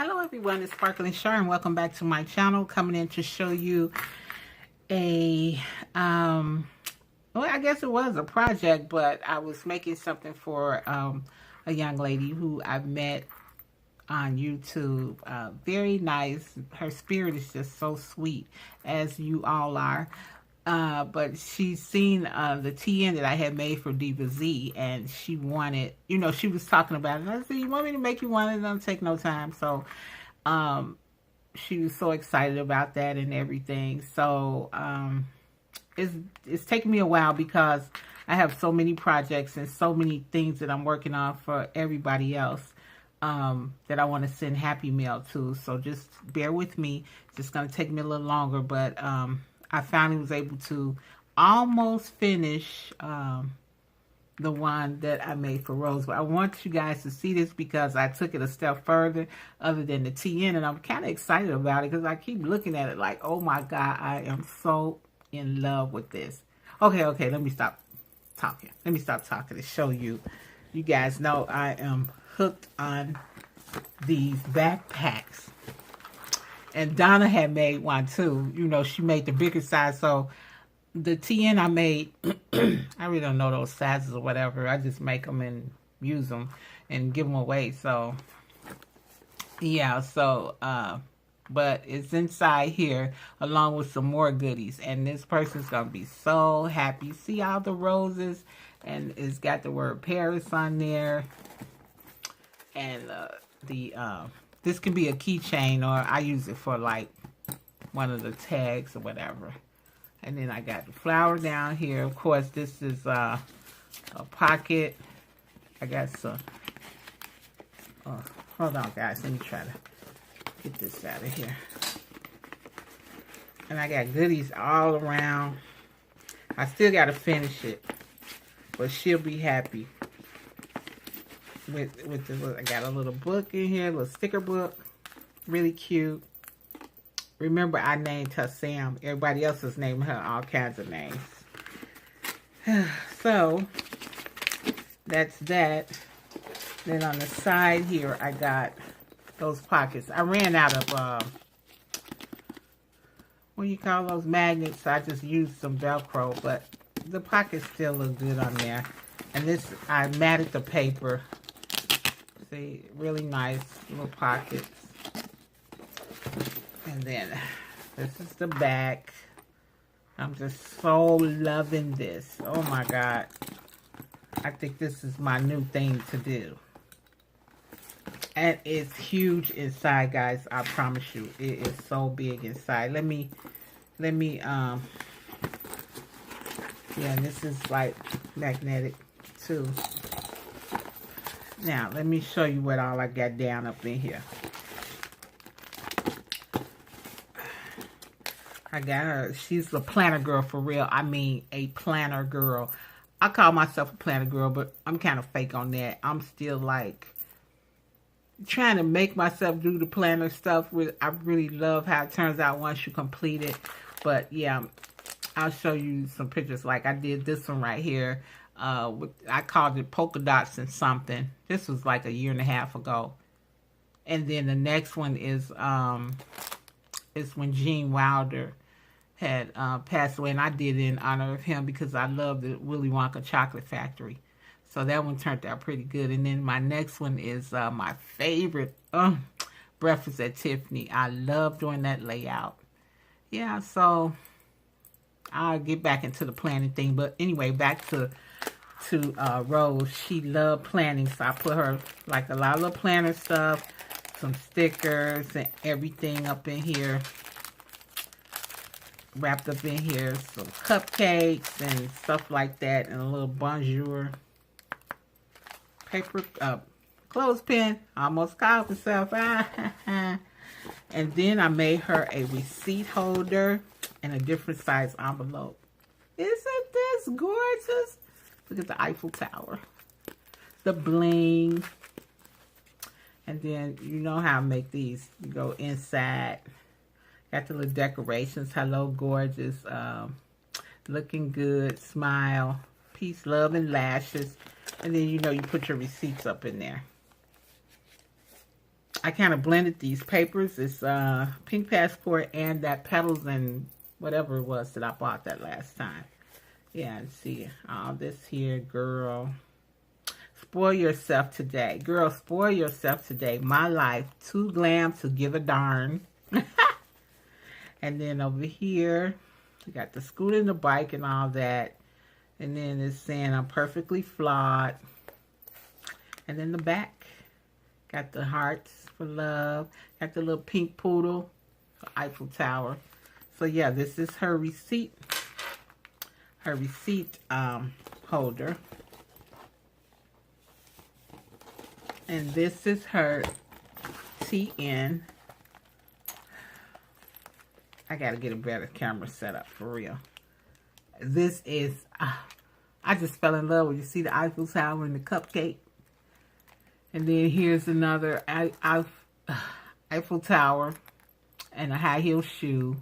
Hello everyone, it's Sparkling Char and welcome back to my channel. Coming in to show you a, well, I guess it was a project, but I was making something for a young lady who I met on YouTube. Very nice. Her spirit is just so sweet, as you all are. But she's seen the TN that I had made for Diva Z, and she wanted, she was talking about it. And I said, you want me to make you one? It doesn't take no time. So she was so excited about that and everything. So it's taken me a while because I have so many projects and so many things that I'm working on for everybody else that I want to send Happy Mail to. So just bear with me. It's just going to take me a little longer, but I finally was able to almost finish the one that I made for Rose. But I want you guys to see this because I took it a step further other than the TN. And I'm kind of excited about it because I keep looking at it like, oh my God, I am so in love with this. Okay, let me stop talking. Let me stop talking to show you. You guys know I am hooked on these backpacks. And Donna had made one too. She made the bigger size. So the TN I made, I really don't know those sizes or whatever. I just make them and use them and give them away. So, yeah. So, but it's inside here along with some more goodies. And this person's going to be so happy. See all the roses? And it's got the word Paris on there. And this can be a keychain, or I use it for like one of the tags or whatever. And then I got the flower down here. Of course, this is a pocket. I got some. Hold on, guys. Let me try to get this out of here. And I got goodies all around. I still got to finish it, but she'll be happy. With the, I got a little book in here, a little sticker book, really cute. Remember, I named her Sam. Everybody else is naming her all kinds of names. So that's that. Then on the side here, I got those pockets. I ran out of what do you call those, magnets? So I just used some Velcro, but the pockets still look good on there. And this, I matted the paper. See, really nice little pockets. And then this is the back. I'm just so loving this. Oh my God. I think this is my new thing to do. And it's huge inside, guys. I promise you. It is so big inside. Let me yeah, and this is like magnetic too. Now, let me show you what all I got down up in here. I got her. She's the planner girl for real. I mean, a planner girl. I call myself a planner girl, but I'm kind of fake on that. I'm still like trying to make myself do the planner stuff. I really love how it turns out once you complete it. But yeah, I'll show you some pictures. Like I did this one right here. I called it polka dots and something. This was like a year and a half ago. And then the next one is when Gene Wilder had passed away, and I did it in honor of him because I love the Willy Wonka Chocolate Factory. So that one turned out pretty good. And then my next one is my favorite, Breakfast at Tiffany. I love doing that layout. Yeah, so I'll get back into the planning thing. But anyway, back to Rose. She loved planning, so I put her like a lot of planner stuff, some stickers and everything up in here, wrapped up in here, some cupcakes and stuff like that, and a little bonjour paper clothespin. Almost called myself. And then I made her a receipt holder and a different size envelope. Isn't this gorgeous? Look at the Eiffel Tower. The bling. And then, you know how I make these. You go inside. Got the little decorations. Hello, gorgeous. Looking good. Smile. Peace, love, and lashes. And then, you put your receipts up in there. I kind of blended these papers. It's Pink Passport and that Petals and whatever it was that I bought that last time. Yeah, and see all this here, girl. Spoil yourself today. Girl, spoil yourself today. My life, too glam to give a darn. And then over here, we got the scooter and the bike and all that. And then it's saying I'm perfectly flawed. And then the back, got the hearts for love. Got the little pink poodle for Eiffel Tower. So yeah, this is her receipt. Her receipt holder. And this is her TN. I gotta get a better camera set up for real. This is, I just fell in love with, you see the Eiffel Tower and the cupcake. And then here's another Eiffel Tower and a high heel shoe.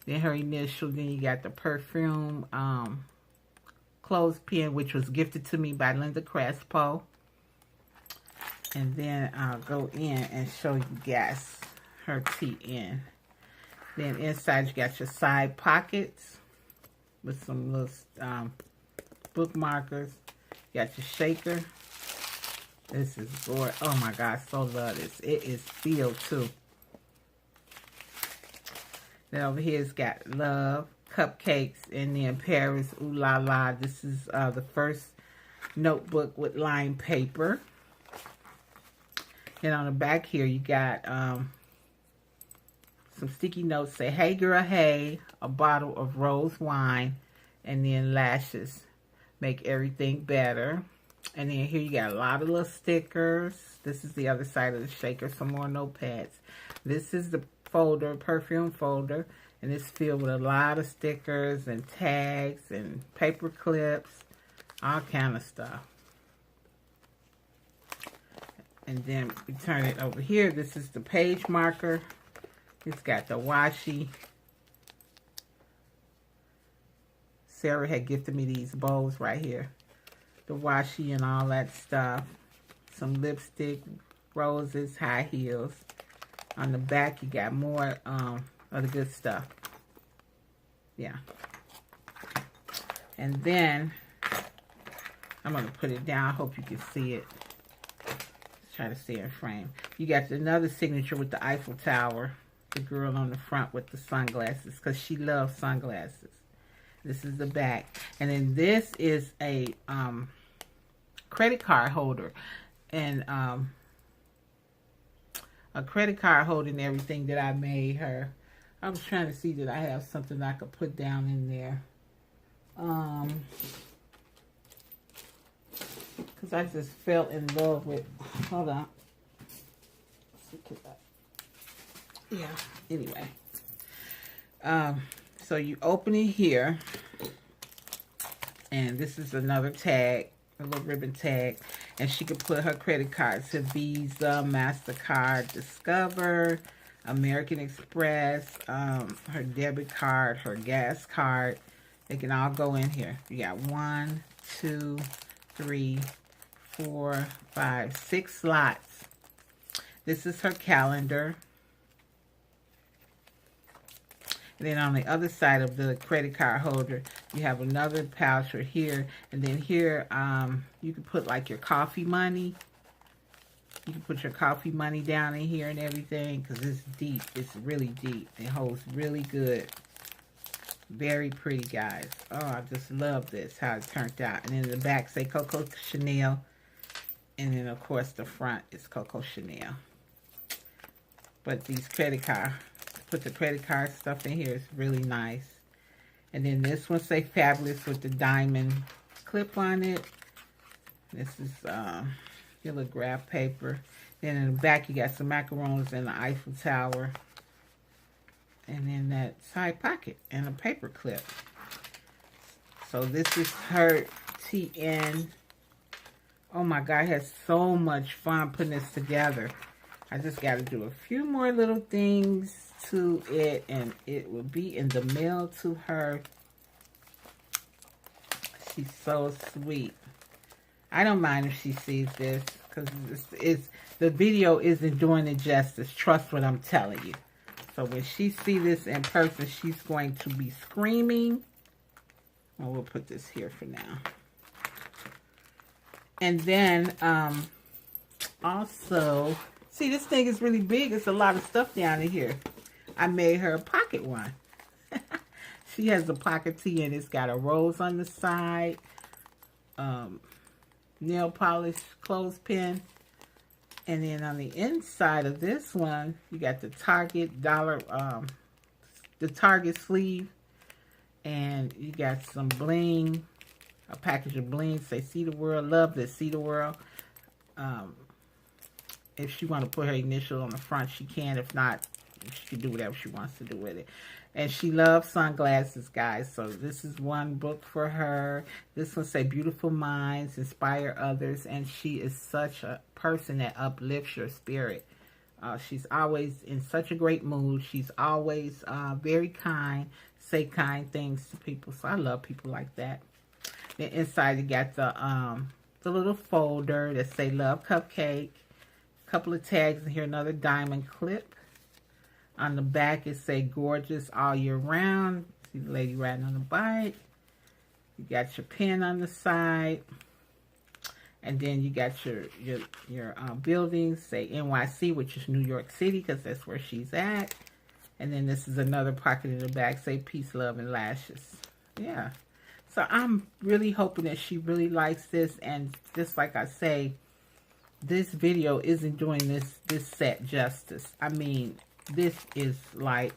Then her initial, then you got the perfume clothespin, which was gifted to me by Linda Crespo. And then I'll go in and show you guys her TN. Then inside you got your side pockets with some little bookmarkers. You got your shaker. This is gorgeous. Oh my God, so love this. It is sealed too. Then over here it's got love, cupcakes, and then Paris, ooh la la. This is the first notebook with lined paper. Then on the back here you got some sticky notes. Say, hey girl, hey, a bottle of rose wine, and then lashes make everything better. And then here you got a lot of little stickers. This is the other side of the shaker, some more notepads. This is the folder, perfume folder, and it's filled with a lot of stickers and tags and paper clips, all kind of stuff. And then we turn it over here. This is the page marker. It's got the washi. Sarah had gifted me these bowls right here. The washi and all that stuff. Some lipstick, roses, high heels. On the back, you got more of the good stuff. Yeah. And then, I'm going to put it down. I hope you can see it. Let's try to see it in frame. You got another signature with the Eiffel Tower. The girl on the front with the sunglasses, because she loves sunglasses. This is the back. And then this is a credit card holder. And a credit card holder and everything that I made her. I was trying to see that I have something I could put down in there. Because I just fell in love with, hold on. Yeah, anyway. So you open it here. And this is another tag, a little ribbon tag. And she could put her credit cards to Visa, MasterCard, Discover, American Express, her debit card, her gas card. They can all go in here. You got 1, 2, 3, 4, 5, 6 slots. This is her calendar. And then on the other side of the credit card holder, you have another pouch right here. And then here, you can put like your coffee money. You can put your coffee money down in here and everything, because it's deep. It's really deep. It holds really good. Very pretty, guys. Oh, I just love this, how it turned out. And then the back say Coco Chanel. And then, of course, the front is Coco Chanel. But these credit card, put the credit card stuff in here. It's really nice. And then this one say Fabulous with the diamond clip on it. This is yellow graph paper. Then in the back you got some macarons and the Eiffel Tower. And then that side pocket and a paper clip. So this is her TN. Oh my God, I had so much fun putting this together. I just got to do a few more little things to it, and it will be in the mail to her. She's so sweet. I don't mind if she sees this, because the video isn't doing it justice. Trust what I'm telling you. So when she see this in person, she's going to be screaming. Well, we'll put this here for now. And then, also, see, this thing is really big. It's a lot of stuff down in here. I made her a pocket one. She has a pocket tee, and it's got a rose on the side, nail polish clothespin, and then on the inside of this one, you got the Target the Target sleeve, and you got some bling, a package of bling. Say "See the World," love this, "See the World." If she want to put her initial on the front, she can. If not, she can do whatever she wants to do with it. And she loves sunglasses, guys. So this is one book for her. This one say "Beautiful Minds Inspire Others." And she is such a person that uplifts your spirit. She's always in such a great mood. She's always very kind. Say kind things to people. So I love people like that. Then inside you got the little folder that say "Love Cupcake." Couple of tags in here. Another diamond clip. On the back, it say "Gorgeous All Year Round." See the lady riding on the bike. You got your pen on the side. And then you got your buildings. Say NYC, which is New York City, because that's where she's at. And then this is another pocket in the back. Say "Peace, Love, and Lashes." Yeah. So I'm really hoping that she really likes this. And just like I say, this video isn't doing this set justice. I mean, this is like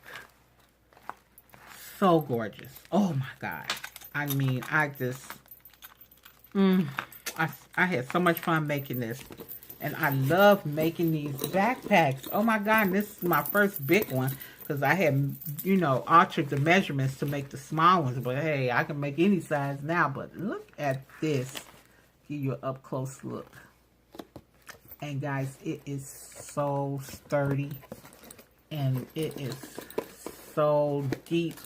so gorgeous. Oh my God. I mean, I just, I had so much fun making this. And I love making these backpacks. Oh my God, this is my first big one. Because I had, you know, altered the measurements to make the small ones. But hey, I can make any size now. But look at this. Give you an up close look. And guys, it is so sturdy. And it is so deep.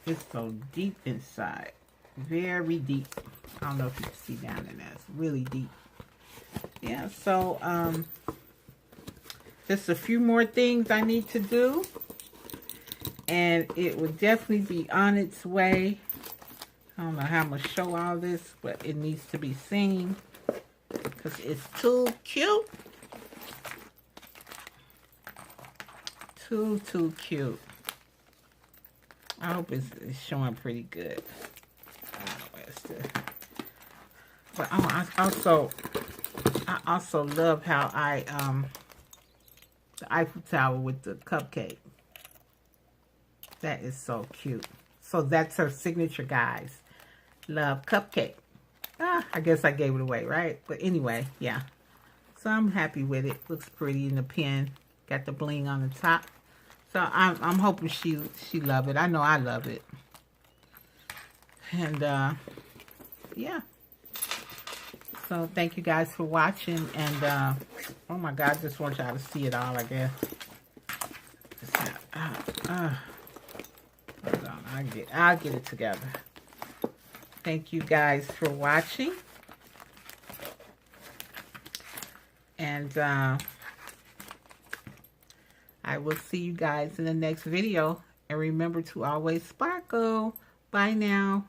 It's so deep inside. Very deep. I don't know if you can see down in there. It's really deep. Yeah, so just a few more things I need to do. And it will definitely be on its way. I don't know how I'm going to show all this, but it needs to be seen. Because it's too cute. Too cute. I hope it's showing pretty good. I don't know where it's the... But oh, I also love how the Eiffel Tower with the cupcake. That is so cute. So that's her signature, guys. Love Cupcake. I guess I gave it away, right? But anyway, yeah. So I'm happy with it. Looks pretty in the pen. Got the bling on the top. So I'm hoping she love it. I know I love it. And yeah. So thank you guys for watching. And oh my God, I just want y'all to see it all, I guess. Hold on, I'll get it together. Thank you guys for watching. And I will see you guys in the next video. And remember to always sparkle. Bye now.